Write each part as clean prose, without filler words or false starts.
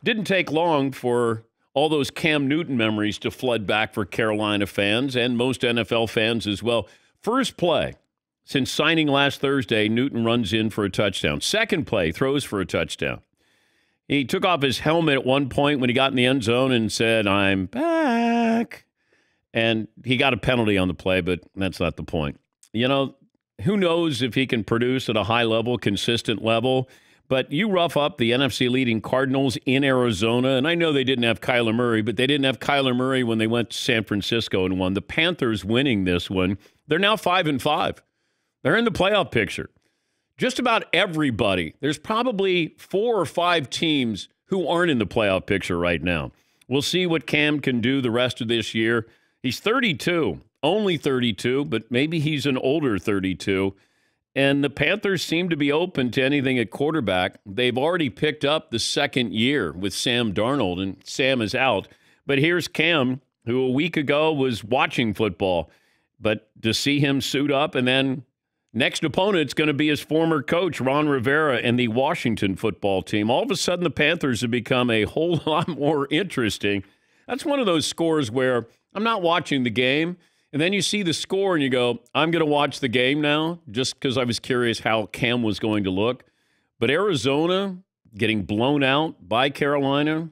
Didn't take long for all those Cam Newton memories to flood back for Carolina fans and most NFL fans as well. First play, since signing last Thursday, Newton runs in for a touchdown. Second play, throws for a touchdown. He took off his helmet at one point when he got in the end zone and said, "I'm back." And he got a penalty on the play, but that's not the point. You know, who knows if he can produce at a high level, consistent level. But you rough up the NFC-leading Cardinals in Arizona, and I know they didn't have Kyler Murray, but they didn't have Kyler Murray when they went to San Francisco and won. The Panthers winning this one. They're now 5-5. They're in the playoff picture. Just about everybody. There's probably 4 or 5 teams who aren't in the playoff picture right now. We'll see what Cam can do the rest of this year. He's 32, only 32, but maybe he's an older 32. And the Panthers seem to be open to anything at quarterback. They've already picked up the second year with Sam Darnold, and Sam is out. But here's Cam, who a week ago was watching football. But to see him suit up, and then next opponent's going to be his former coach, Ron Rivera, and the Washington football team. All of a sudden, the Panthers have become a whole lot more interesting. That's one of those scores where I'm not watching the game, and then you see the score and you go, I'm going to watch the game now just because I was curious how Cam was going to look. But Arizona getting blown out by Carolina,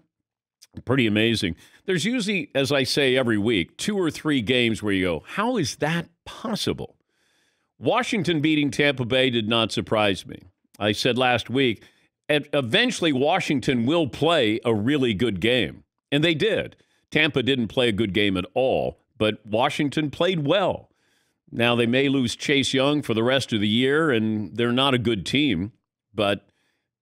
pretty amazing. There's usually, as I say every week, 2 or 3 games where you go, how is that possible? Washington beating Tampa Bay did not surprise me. I said last week, eventually Washington will play a really good game. And they did. Tampa didn't play a good game at all, but Washington played well. Now, they may lose Chase Young for the rest of the year, and they're not a good team. But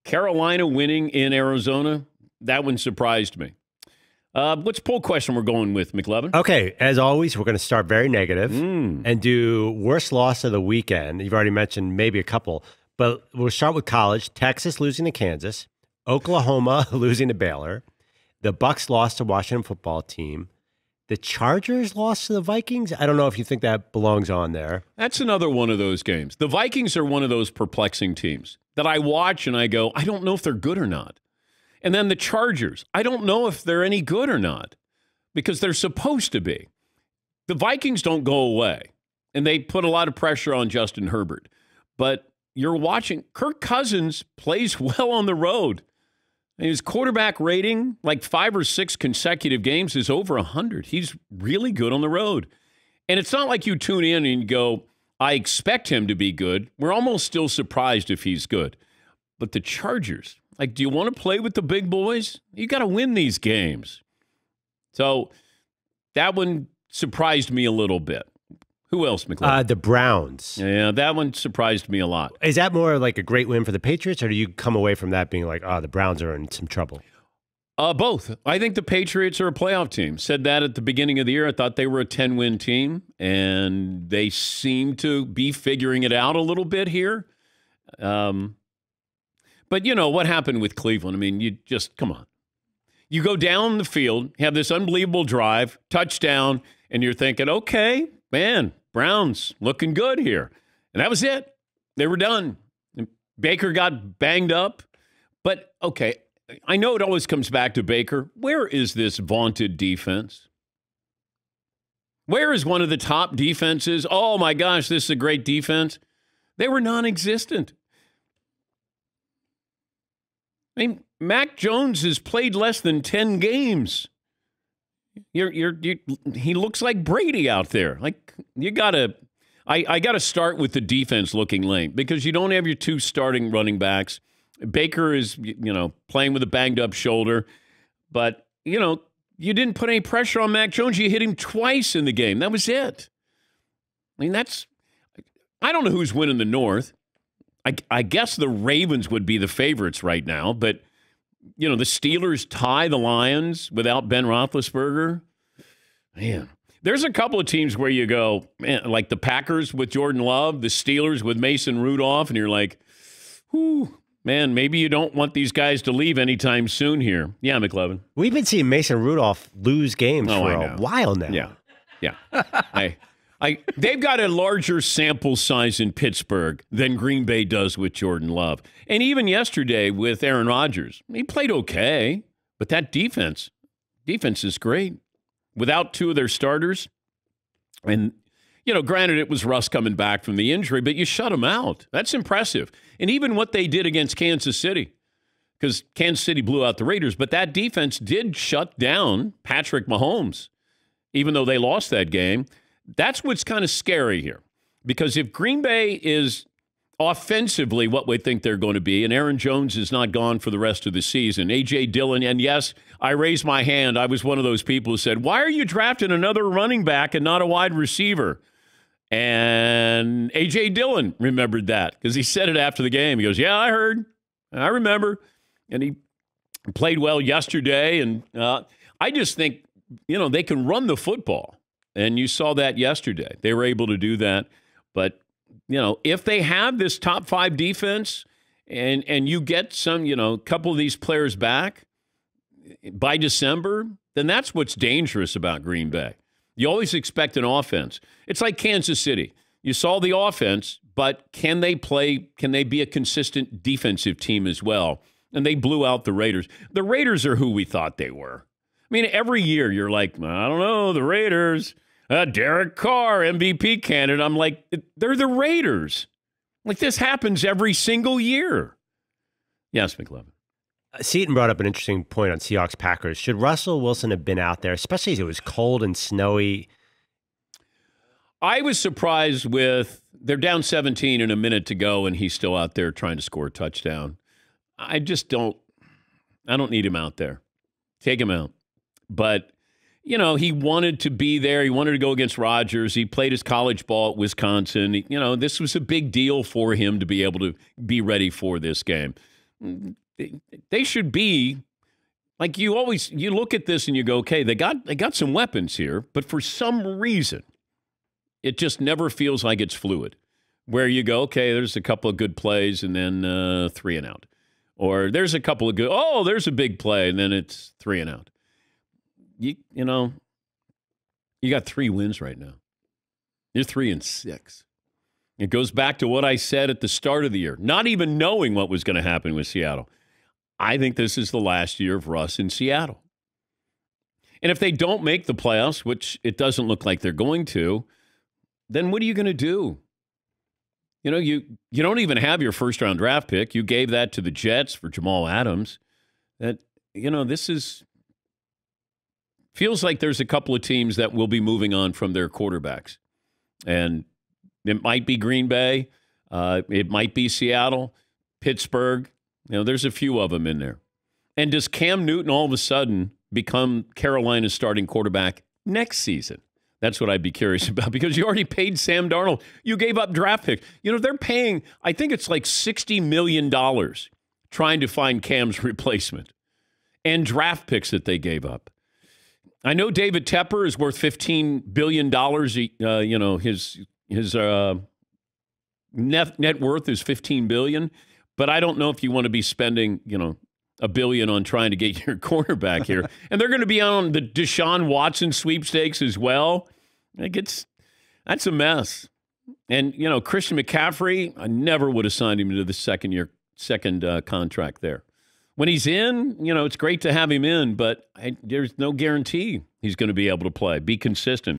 Carolina winning in Arizona, that one surprised me. What's poll question we're going with, McLevin? Okay, as always, we're going to start very negative and do worst loss of the weekend. You've already mentioned maybe a couple, but we'll start with college. Texas losing to Kansas, Oklahoma losing to Baylor, the Bucs lost to Washington football team, the Chargers lost to the Vikings. I don't know if you think that belongs on there. That's another one of those games. The Vikings are one of those perplexing teams that I watch and I go, I don't know if they're good or not. And then the Chargers, I don't know if they're any good or not because they're supposed to be. The Vikings don't go away, and they put a lot of pressure on Justin Herbert. But you're watching, Kirk Cousins plays well on the road. And his quarterback rating, like 5 or 6 consecutive games, is over 100. He's really good on the road. And it's not like you tune in and you go, I expect him to be good. We're almost still surprised if he's good. But the Chargers, like, do you want to play with the big boys? You got to win these games. So that one surprised me a little bit. Who else, McLeod? The Browns. Yeah, that one surprised me a lot. Is that more like a great win for the Patriots, or do you come away from that being like, oh, the Browns are in some trouble? Both. I think the Patriots are a playoff team. Said that at the beginning of the year. I thought they were a 10-win team, and they seem to be figuring it out a little bit here. But, you know, what happened with Cleveland? I mean, you just, come on. You go down the field, have this unbelievable drive, touchdown, and you're thinking, okay, man, Browns looking good here. And that was it. They were done. And Baker got banged up. But, okay, I know it always comes back to Baker. Where is this vaunted defense? Where is one of the top defenses? Oh, my gosh, this is a great defense. They were non-existent. I mean, Mac Jones has played less than 10 games. He looks like Brady out there. Like, you gotta, I gotta start with the defense looking lame because you don't have your 2 starting running backs. Baker is, you know, playing with a banged up shoulder, but you know, you didn't put any pressure on Mac Jones. You hit him twice in the game. That was it. I mean, I don't know who's winning the North. I guess the Ravens would be the favorites right now, but, you know, the Steelers tie the Lions without Ben Roethlisberger. Man, there's a couple of teams where you go, man, like the Packers with Jordan Love, the Steelers with Mason Rudolph, and you're like, whew, man, maybe you don't want these guys to leave anytime soon here. Yeah, McLevin. We've been seeing Mason Rudolph lose games for a while now. Yeah. They've got a larger sample size in Pittsburgh than Green Bay does with Jordan Love. And even yesterday with Aaron Rodgers, he played okay. But that defense is great. Without two of their starters, and, granted it was Russ coming back from the injury, but you shut them out. That's impressive. And even what they did against Kansas City, because Kansas City blew out the Raiders, but that defense did shut down Patrick Mahomes, even though they lost that game. That's what's kind of scary here. Because if Green Bay is offensively what we think they're going to be, and Aaron Jones is not gone for the rest of the season, A.J. Dillon, and yes, I raised my hand. I was one of those people who said, why are you drafting another running back and not a wide receiver? And A.J. Dillon remembered that because he said it after the game. He goes, yeah, I heard. I remember. And he played well yesterday. And I just think, they can run the football. And you saw that yesterday. They were able to do that. But, if they have this top 5 defense and you get some, couple of these players back by December, then that's what's dangerous about Green Bay. You always expect an offense. It's like Kansas City. You saw the offense, but can they be a consistent defensive team as well? And they blew out the Raiders. The Raiders are who we thought they were. I mean, every year you're like, I don't know, the Raiders. Derek Carr, MVP candidate. I'm like, they're the Raiders. Like, this happens every single year. Yes, McLevin. Seaton brought up an interesting point on Seahawks-Packers. Should Russell Wilson have been out there, especially as it was cold and snowy? I was surprised they're down 17 and a minute to go, and he's still out there trying to score a touchdown. I don't need him out there. Take him out. But, he wanted to be there. He wanted to go against Rodgers. He played his college ball at Wisconsin. This was a big deal for him to be able to be ready for this game. They should be, like, you look at this and you go, okay, they got some weapons here, but for some reason, it just never feels like it's fluid. Where you go, okay, there's a couple of good plays and then 3 and out. Or there's a couple of there's a big play and then it's 3 and out. You got 3 wins right now. You're 3-6. It goes back to what I said at the start of the year, not even knowing what was going to happen with Seattle. I think this is the last year of Russ in Seattle. And if they don't make the playoffs, which it doesn't look like they're going to, then what are you going to do? You don't even have your first-round draft pick. You gave that to the Jets for Jamal Adams. This feels like there's a couple of teams that will be moving on from their quarterbacks. And it might be Green Bay. It might be Seattle, Pittsburgh. There's a few of them in there. And does Cam Newton all of a sudden become Carolina's starting quarterback next season? That's what I'd be curious about because you already paid Sam Darnold. You gave up draft picks. They're paying, I think it's like $60 million trying to find Cam's replacement and draft picks that they gave up. I know David Tepper is worth $15 billion. His net worth is $15 billion. But I don't know if you want to be spending, $1 billion on trying to get your cornerback here. And they're going to be on the Deshaun Watson sweepstakes as well. That's a mess. And, Christian McCaffrey, I never would have signed him to the second contract there. When he's in, it's great to have him in, but there's no guarantee he's going to be able to play, be consistent.